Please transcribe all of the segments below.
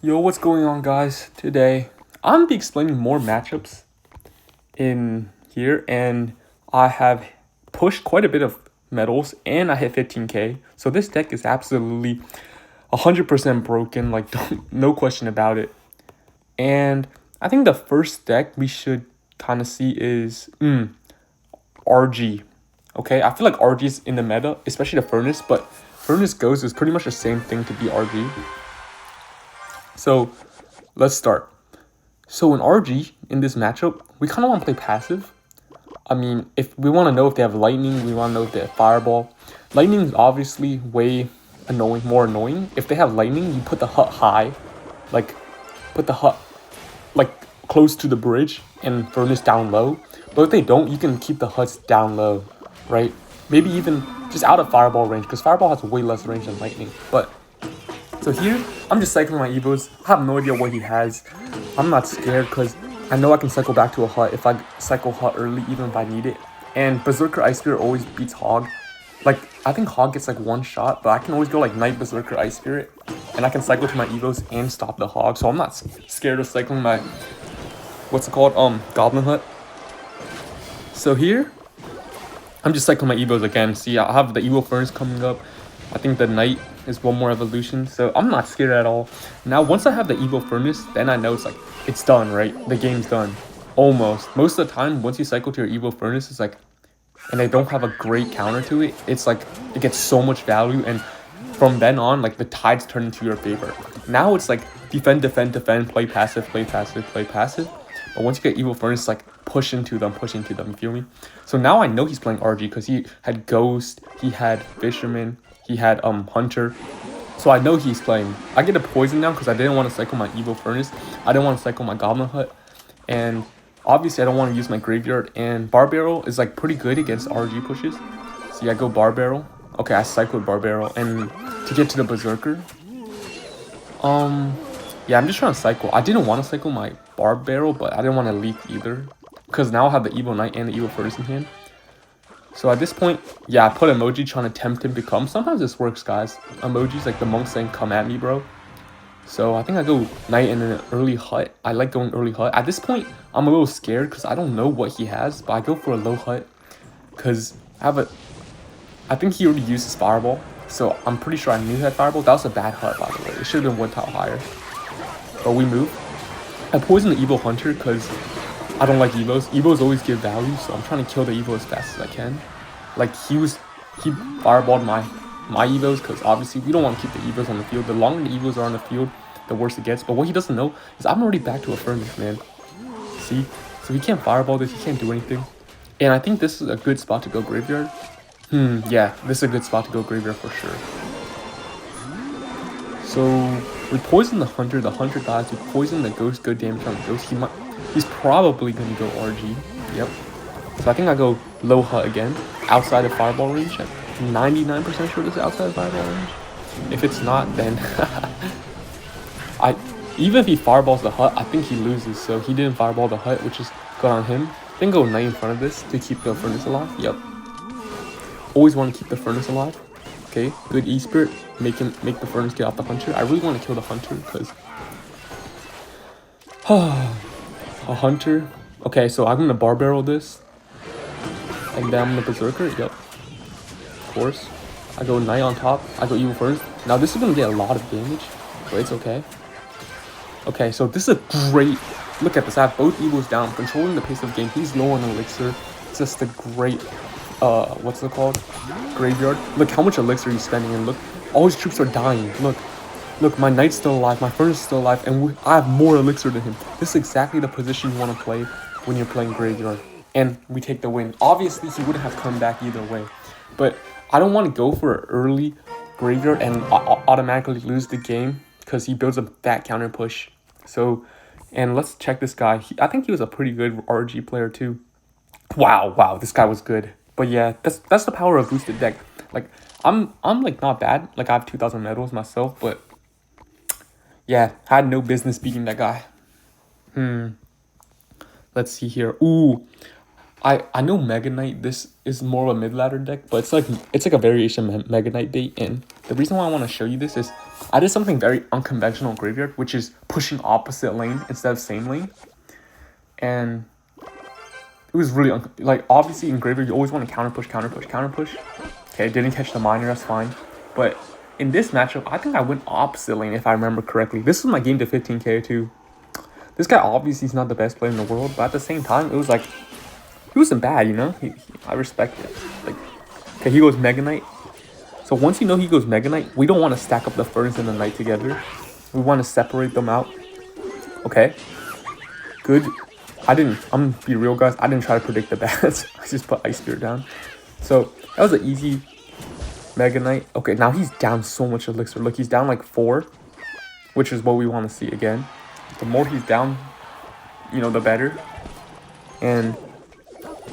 Yo, what's going on, guys? Today, I'm gonna be explaining more matchups in here, and I have pushed quite a bit of medals, and I hit 15k. So this deck is absolutely 100% broken, like no question about it. And I think the first deck we should kind of see is RG. Okay, I feel like RG is in the meta, especially the Furnace, but Furnace Ghost is pretty much the same thing to be RG. So let's start. So in RG, in this matchup, we kind of want to play passive. I mean, if we want to know if they have lightning, we want to know if they have fireball. Lightning is obviously way more annoying. If they have lightning, you put the hut high, like put the hut like close to the bridge and furnace down low. But if they don't, you can keep the huts down low, right? Maybe even just out of fireball range, because fireball has way less range than lightning. But so here, I'm just cycling my evos. I have no idea what he has. I'm not scared because I know I can cycle back to a hut if I cycle hut early, even if I need it. And Berserker Ice Spirit always beats Hog. Like, I think Hog gets like one shot, but I can always go like Knight Berserker Ice Spirit. And I can cycle to my evos and stop the Hog. So I'm not scared of cycling my, what's it called? Goblin Hut. So here, I'm just cycling my evos again. See, I have the Evo Furnace coming up. I think the Knight is one more evolution, so I'm not scared at all. Now, once I have the Evo Furnace, then I know it's like, it's done, right? The game's done. Almost. Most of the time, once you cycle to your Evo Furnace, it's like, and they don't have a great counter to it, it's like, it gets so much value, and from then on, like, the tides turn into your favor. Now it's like, defend, defend, defend, play passive, play passive, play passive. But once you get Evo Furnace, it's like, push into them, you feel me? So now I know he's playing RG, because he had Ghost, he had Fisherman, he had Hunter. So I know he's playing. I get a poison now because I didn't want to cycle my Evo Furnace. I didn't want to cycle my Goblin Hut. And obviously I don't want to use my Graveyard. And Bar Barrel is like pretty good against RG pushes. So yeah, I go Bar Barrel. Okay, I cycled Bar Barrel. And to get to the Berserker. Yeah, I'm just trying to cycle. I didn't want to cycle my Bar Barrel, but I didn't want to leak either. Because now I have the Evo Knight and the Evo Furnace in hand. So at this point, yeah, I put emoji trying to tempt him to come. Sometimes this works, guys. Emojis like the monk saying, come at me, bro. So I think I go Knight in an early hut. I like going early hut. At this point, I'm a little scared because I don't know what he has. But I go for a low hut because I think he already used his fireball. So I'm pretty sure I knew he had fireball. That was a bad hut, by the way. It should have been one tile higher. But we move. I poison the Evo Hunter because I don't like Evos. Evos always give value, so I'm trying to kill the Evo as fast as I can. Like, he fireballed my Evos, because obviously we don't want to keep the Evos on the field. The longer the Evos are on the field, the worse it gets. But what he doesn't know is I'm already back to a Furnace, man. See? So he can't fireball this, he can't do anything. And I think this is a good spot to go Graveyard. Yeah, this is a good spot to go Graveyard for sure. So we poison the Hunter dies, we poison the Ghost, good damage on the Ghost. He's probably going to go RG. Yep. So I think I go low hut again. Outside of fireball range. I'm 99% sure this is outside of fireball range. If it's not, then... Even if he fireballs the hut, I think he loses. So he didn't fireball the hut, which is good on him. Then go Knight in front of this to keep the Furnace alive. Yep. Always want to keep the Furnace alive. Okay. Good E-Spirit. Make the Furnace get off the Hunter. I really want to kill the Hunter because... A Hunter. Okay, so I'm gonna Bar Barrel this. And then I'm gonna Berserker. Yep. Of course. I go Knight on top. I go Evo Furnace. Now this is gonna get a lot of damage, but it's okay. Okay, so this is a great... Look at this. I have both Evos down. Controlling the pace of the game. He's low on Elixir. It's just a great... what's it called? Graveyard. Look how much Elixir he's spending, and look, all his troops are dying. Look, my Knight's still alive, my Furnace is still alive, and I have more Elixir than him. This is exactly the position you want to play when you're playing Graveyard. And we take the win. Obviously, he wouldn't have come back either way. But I don't want to go for an early Graveyard and automatically lose the game because he builds a fat counter push. So, and let's check this guy. I think he was a pretty good RG player too. Wow, this guy was good. But yeah, that's the power of boosted deck. Like, I'm like not bad. Like, I have 2,000 medals myself, but... Yeah, had no business beating that guy. Let's see here. Ooh, I know Mega Knight. This is more of a mid ladder deck, but it's like a variation of Mega Knight bait. And the reason why I want to show you this is I did something very unconventional in Graveyard, which is pushing opposite lane instead of same lane. And it was really, like, obviously in Graveyard, you always want to counter push, counter push, counter push. Okay, didn't catch the miner, that's fine. But in this matchup, I think I went opposite lane if I remember correctly. This was my game to 15k too. This guy obviously is not the best player in the world, but at the same time, it was like, he wasn't bad, you know? I respect it. Like, okay, he goes Mega Knight. So once you know he goes Mega Knight, we don't want to stack up the Furnace and the Knight together. We want to separate them out. Okay. Good. I'm gonna be real, guys. I didn't try to predict the bats. I just put Ice Spirit down. So that was an easy Mega Knight. Okay, now he's down so much elixir. Look, he's down like 4, which is what we want to see again. The more he's down, you know, the better. And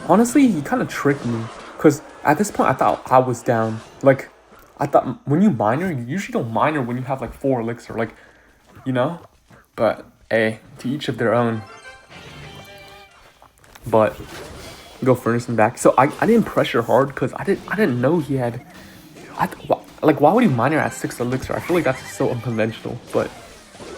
honestly, he kind of tricked me. Because at this point, I thought I was down. Like, I thought when you miner, you usually don't miner when you have like 4 elixir. Like, you know? But, hey, to each of their own. But go Furnace and back. So I didn't pressure hard because I didn't know he had. Like, why would he miner at 6 elixir? I feel like that's so unconventional. But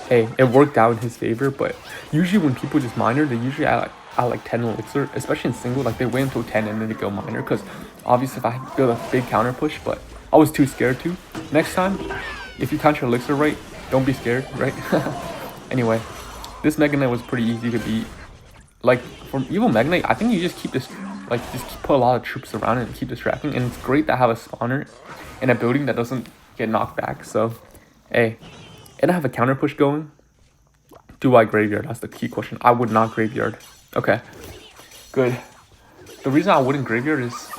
hey, it worked out in his favor. But usually when people just miner, they usually add like 10 elixir, especially in single. Like, they wait until 10 and then they go miner. Because obviously if I build a big counter push, but I was too scared to. Next time, if you count your elixir right, don't be scared, right? Anyway, this Mega Knight was pretty easy to beat. Like, from Evil Mega Knight, I think you just keep this, like, put a lot of troops around it and keep distracting. And it's great to have a spawner in a building that doesn't get knocked back. So, hey, and I have a counter push going. Do I Graveyard? That's the key question. I would not Graveyard. Okay, good. The reason I wouldn't Graveyard is...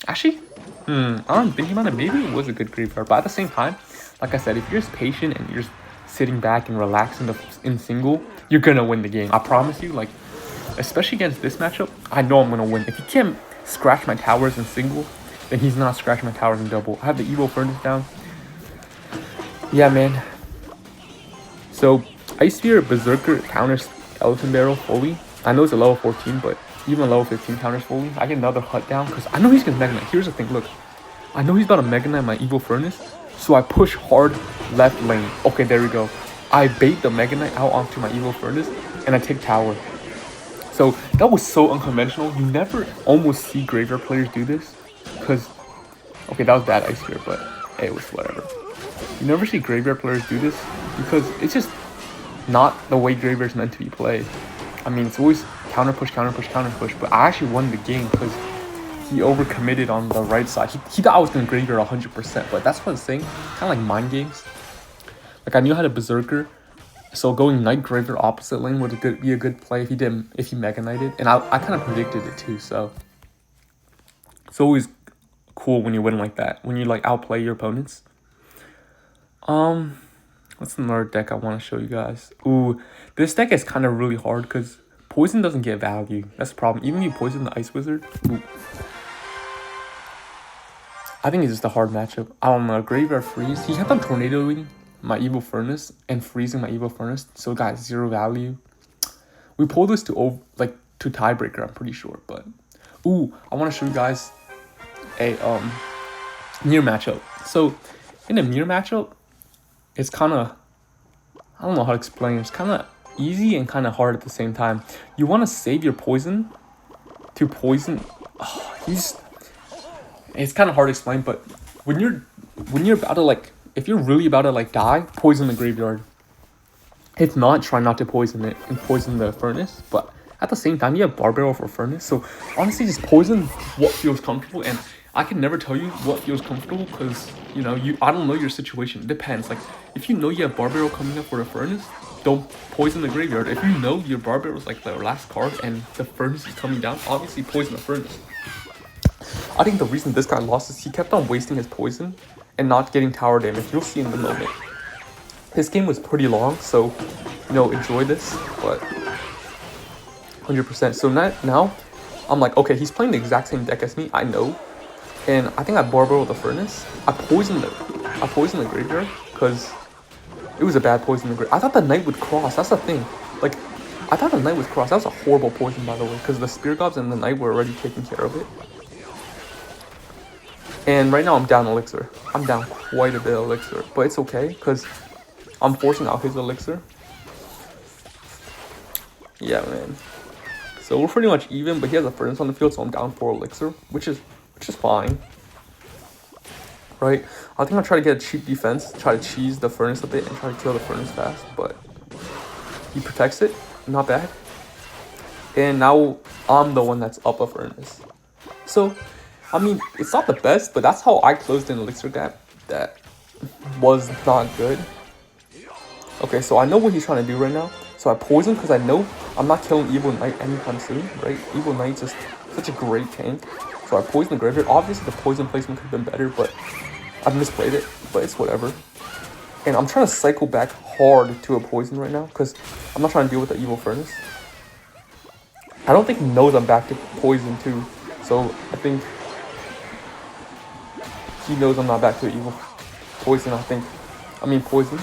Actually, I'm thinking about it. Maybe it was a good Graveyard. But at the same time, like I said, if you're just patient and you're just sitting back and relaxing in single, you're gonna win the game. I promise you. Like, especially against this matchup, I know I'm gonna win. If he can't scratch my towers in single, then he's not scratching my towers in double. I have the Evo Furnace down. Yeah, man. So, Ice Sphere, Berserker counters Elephant Barrel fully. I know it's a level 14, but even level 15 counters fully. I get another hut down because I know he's gonna Mega Knight. Here's the thing, look. I know he's about to Mega Knight my Evo Furnace, so I push hard left lane. Okay, there we go. I bait the Mega Knight out onto my Evo Furnace, and I take tower. So that was so unconventional. You never almost see Graveyard players do this, because, okay, that was bad Ice Sphere, but hey, it was whatever. You never see Graveyard players do this, because it's just not the way Graveyard's meant to be played. I mean, it's always counter push, counter push, counter push, but I actually won the game because he overcommitted on the right side. He thought I was going to Graveyard 100%, but that's what I'm saying. Kind of like mind games. Like, I knew how to Berserker, so going Knight Graveyard opposite lane would be a good play if he Mega Knighted, and I kind of predicted it too. So it's always cool when you win like that, when you like outplay your opponents. What's another deck I want to show you guys? Ooh, this deck is kind of really hard because poison doesn't get value. That's the problem. Even if you poison the Ice Wizard, ooh, I think it's just a hard matchup. I don't know. Graveyard Freeze. He kept on tornadoing my Evo Furnace and freezing my Evo Furnace. So guys, 0 value. We pulled this to tiebreaker, I'm pretty sure. But ooh, I want to show you guys a mirror matchup. So in a mirror matchup, it's kind of, I don't know how to explain. It's kind of easy and kind of hard at the same time. You want to save your poison to poison. Oh, it's kind of hard to explain, but when you're about to, like, if you're really about to like die, poison the Graveyard. If not, try not to poison it and poison the Furnace. But at the same time, you have Bar Barrel for Furnace, so honestly, just poison what feels comfortable. And I can never tell you what feels comfortable because, you know, I don't know your situation. It depends. Like, if you know you have Bar Barrel coming up for the Furnace, don't poison the Graveyard. If you know your Bar Barrel is like the last card and the Furnace is coming down, obviously poison the Furnace. I think the reason this guy lost is he kept on wasting his poison and not getting tower damage. You'll see in the moment. His game was pretty long, so, you know, enjoy this, but 100%. So now, I'm like, okay, he's playing the exact same deck as me, I know. And I think I Bar Barrel the Furnace. I poisoned the Graveyard because it was a bad poison. I thought the Knight would cross. That's the thing. Like, I thought the Knight would cross. That was a horrible poison, by the way, because the Spear Gods and the Knight were already taking care of it. And right now I'm down elixir. I'm down quite a bit of elixir, but it's okay because I'm forcing out his elixir. Yeah, man. So we're pretty much even, but he has a furnace on the field, so I'm down 4 elixir, which is fine. Right? I think I'll try to get a cheap defense, try to cheese the furnace a bit, and try to kill the furnace fast, but he protects it. Not bad. And now I'm the one that's up a furnace. So, I mean, it's not the best, but that's how I closed an elixir gap that was not good. Okay, so I know what he's trying to do right now. So I poison because I know I'm not killing Evil Knight anytime soon, right? Evil Knight's just such a great tank. So I poison the graveyard. Obviously, the poison placement could have been better, but I misplayed it. But it's whatever. And I'm trying to cycle back hard to a poison right now because I'm not trying to deal with the Evil Furnace. I don't think he knows I'm back to poison too. So I think he knows I'm not back to Evil Poison, poison.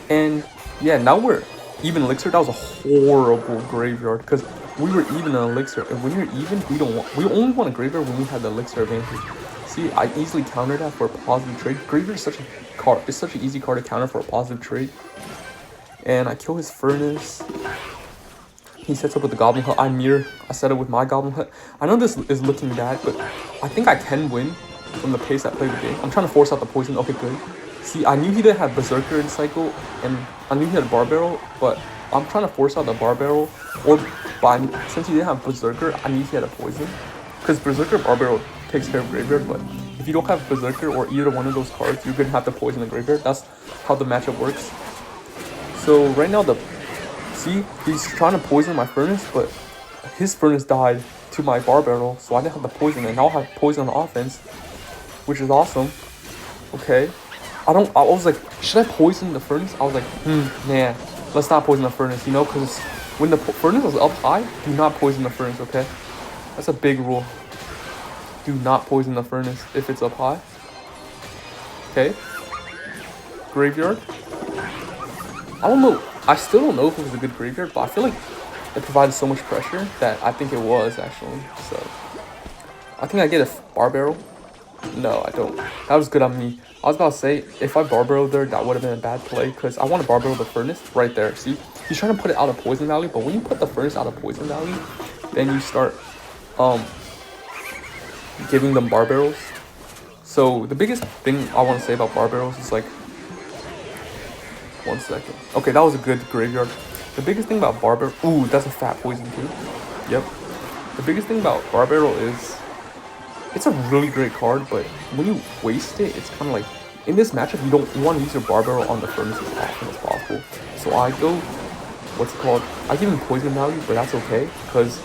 And yeah, now we're even elixir. That was a horrible graveyard because we were even in elixir. And when you're even, we only want a graveyard when we have the elixir advantage. See, I easily countered that for a positive trade. Graveyard is such a card. It's such an easy card to counter for a positive trade. And I kill his furnace. He sets up with the Goblin Hut. I set up with my Goblin Hut. I know this is looking bad, but I think I can win from the pace I played the game. I'm trying to force out the poison. Okay, good. See, I knew he didn't have Berserker in cycle, and I knew he had a Bar Barrel, but I'm trying to force out the Bar Barrel. Since he didn't have Berserker, I knew he had a poison. Because Berserker Bar Barrel takes care of Graveyard, but if you don't have Berserker or either one of those cards, you're going to have to poison the Graveyard. That's how the matchup works. So right now, see, he's trying to poison my furnace, but his furnace died to my Bar Barrel, so I didn't have the poison, and now I have poison on offense, which is awesome. Okay. I was like, should I poison the furnace? I was like, nah, let's not poison the furnace, you know, because when the furnace is up high, do not poison the furnace, okay? That's a big rule. Do not poison the furnace if it's up high. Okay. Graveyard. I don't know. I still don't know if it was a good graveyard, but I feel like it provided so much pressure that I think it was, actually. So, I think I get a Bar Barrel. No, I don't. That was good on me. I was about to say, if I Bar Barrel there, that would have been a bad play, because I want to Bar Barrel the furnace right there. See, he's trying to put it out of poison value, but when you put the furnace out of poison value, then you start giving them Bar Barrels. So the biggest thing I want to say about Bar Barrels is like, 1 second. Okay, that was a good graveyard. The biggest thing about Bar Barrel, ooh, that's a fat poison too. Yep. The biggest thing about Bar Barrel is, it's a really great card, but when you waste it, it's kind of like, in this matchup, you want to use your Bar Barrel on the furnace as often as possible. So I go, I give him poison value, but that's okay, because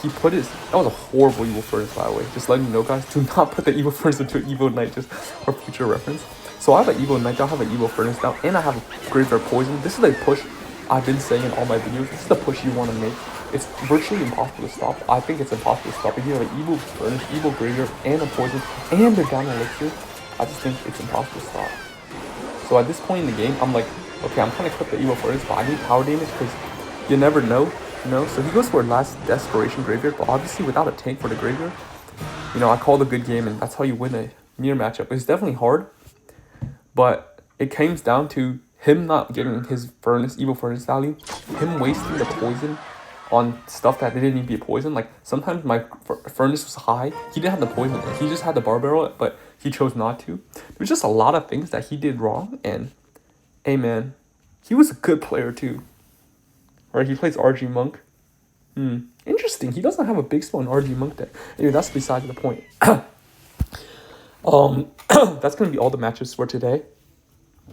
he put that was a horrible Evil Furnace, by the way. Just letting you know, guys, do not put the Evil Furnace into an Evil Knight, just for future reference. So I have an Evil Knight, I have an Evil Furnace now, and I have a Graveyard Poison. This is a push I've been saying in all my videos. This is the push you want to make. It's virtually impossible to stop. I think it's impossible to stop. If you have an Evil Furnace, Evil Graveyard, and a Poison, and a down elixir, I just think it's impossible to stop. So at this point in the game, I'm like, okay, I'm trying to clip the Evil Furnace, but I need power damage because you never know, you know? So he goes for a last Desperation Graveyard, but obviously without a tank for the Graveyard, you know, I called a good game, and that's how you win a mirror matchup. It's definitely hard, but it comes down to him not getting his Evil Furnace value, him wasting the poison on stuff that didn't need to be a poison. Like, sometimes my furnace was high. He didn't have the poison. He just had the Bar Barrel, but he chose not to. There's just a lot of things that he did wrong, and hey, man, he was a good player, too. Right, he plays RG Monk. Interesting. He doesn't have a big spell in RG Monk deck. Anyway, that's beside the point. That's going to be all the matches for today.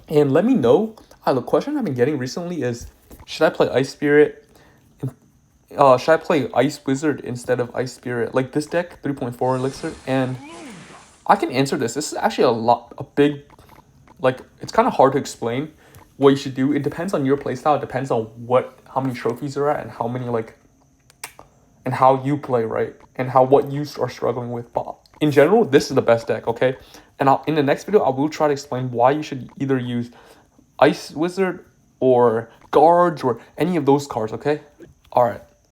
And let me know. The question I've been getting recently is, should I play Ice Spirit? Should I play Ice Wizard instead of Ice Spirit? Like this deck, 3.4 Elixir. And I can answer this. This is actually it's kind of hard to explain what you should do. It depends on your playstyle. It depends on how many trophies you're at and how many, and how you play, right? And what you are struggling with. But in general, this is the best deck, okay? And in the next video, I will try to explain why you should either use Ice Wizard or Guards or any of those cards, okay? All right.